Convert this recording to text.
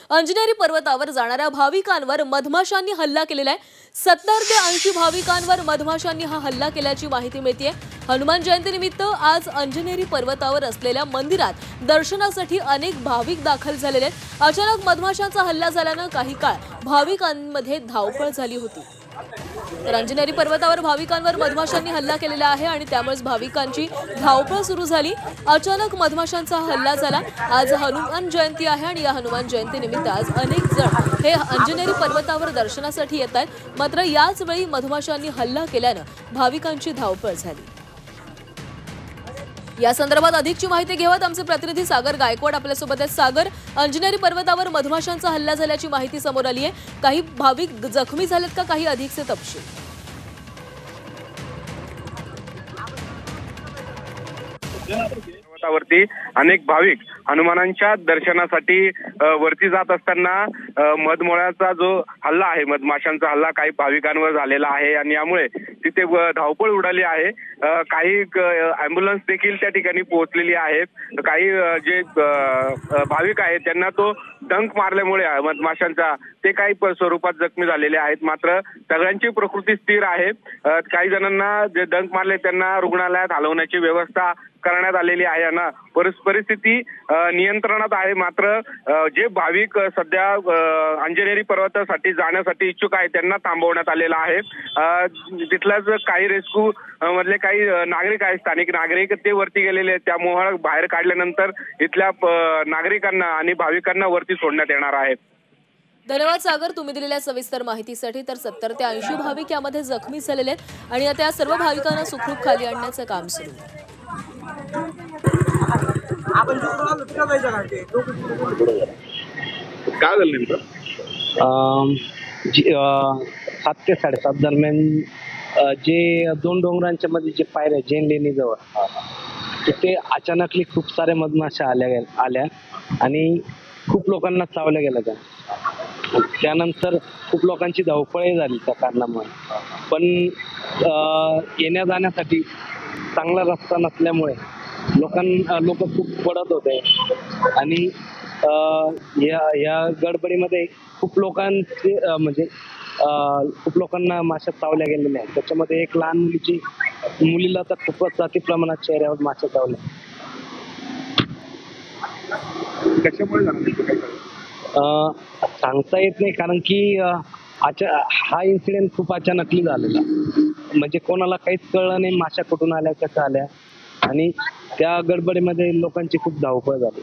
अंजनेरी पर्वतावर जाणाऱ्या भाविकांवर मधमाशांनी हल्ला केलेला आहे। 70 ते 80 भाविकांवर मधमाशांनी हा हल्ला केल्याची माहिती मिळते। हनुमान जयंतीनिमित्त आज अंजनेरी पर्वतावर असलेल्या मंदिरात दर्शनासाठी अनेक भाविक दाखल झालेले आहेत। अचानक मधमाशांचा हल्ला झाल्याने काही काळ भाविकांमध्ये धावपळ झाली होती। तर अंजनेरी पर्वतावर भाविकांवर मधमाशांनी हल्ला केलेला आहे आणि त्यामुळे भाविकांची धावपळ सुरू झाली। अचानक मधमाशांचा हल्ला झाला। आज हनुमान जयंती आहे आणि या हनुमान जयंतीनिमित्त आज अनेक जण हे अंजनेरी पर्वतावर दर्शनासाठी येत आहेत। मात्र याच वेळी मधमाशांनी हल्ला केल्याने भाविकांची धावपळ झाली। या संदर्भात अधिकची माहिती घेऊयात आमचे प्रतिनिधी सागर गायकवाड आपल्यासोबत आहेत। सागर, अंजनेरी पर्वतावर मधमाशांचा हल्ला झाल्याची माहिती समोर आली आहे। काही भाविक जखमी झालेत का, काही अधिकचे तपशील? पर्वतावरती अनेक भाविक हनुमानांच्या दर्शनासाठी वरती जात असताना मधमाशांचा जो हल्ला आहे, मधमाशांचा हल्ला काही भाविकांवर झालेला आहे आणि यामुळे तिथे धावपळ उडाली आहे। काही ॲम्ब्युलन्स देखील त्या ठिकाणी पोहोचलेली आहेत। काही जे भाविक आहेत त्यांना तो डंक मारल्यामुळे मधमाशांचा ते काही स्वरूपात जखमी झालेले आहेत। मात्र सगळ्यांची प्रकृती स्थिर आहे। काही जणांना जे डंक मारले त्यांना रुग्णालयात हलवण्याची व्यवस्था करण्यात आलेली आहे ना। परिस्थिती नियंत्रणात आहे। मात्र जे भाविक सध्या अंजनेरी पर्वतासाठी जाण्यासाठी इच्छुक आहेत त्यांना थांबवण्यात आलेलं आहे। तिथल्याच काही रेस्क्यू मधले काही नागरिक आहेत, स्थानिक नागरिक, ते वरती गेलेले आहेत। त्या मोहळ बाहेर काढल्यानंतर इथल्या नागरिकांना आणि भाविकांना वरती सोडण्यात येणार आहे। धन्यवाद सागर, तुम्ही दिलेल्या सविस्तर माहितीसाठी। तर 70 ते 80 भाविक यामध्ये जखमी झालेले आहेत आणि आता या सर्व भाविकांना सुखरूप खाली आणण्याचं काम सुरू आहे। काय झालं नेमकं? 7 ते 7:30 दरम्यान जे दोन डोंगरांच्या मध्ये जे पायऱ्या जैन लेणी जवळ तिथे अचानकली खूप साऱ्या मधमाशा आल्या आणि खूप लोकांना चावल्या गेल्या त्यानंतर खूप लोकांची धावपळही झाली त्या कारणामुळे। पण येण्या जाण्यासाठी चांगला रस्ता नसल्यामुळे लोक खूप पडत होते आणि या गडबडीमध्ये खूप लोकांचे खूप लोकांना माशा चावल्या गेलेल्या आहेत। त्याच्यामध्ये एक लहान मुलीला तर खूपच अति प्रमाणात चेहऱ्यावर माशा चावल्या। कशामुळे झालं सांगता येत नाही, कारण की हा इन्सिडेंट खूप अचानकली झालेला, म्हणजे कोणाला काहीच कळलं नाही माशा कुठून आल्या, कशा आल्या आणि त्या गडबडीमध्ये लोकांची खूप धावपळ झाली।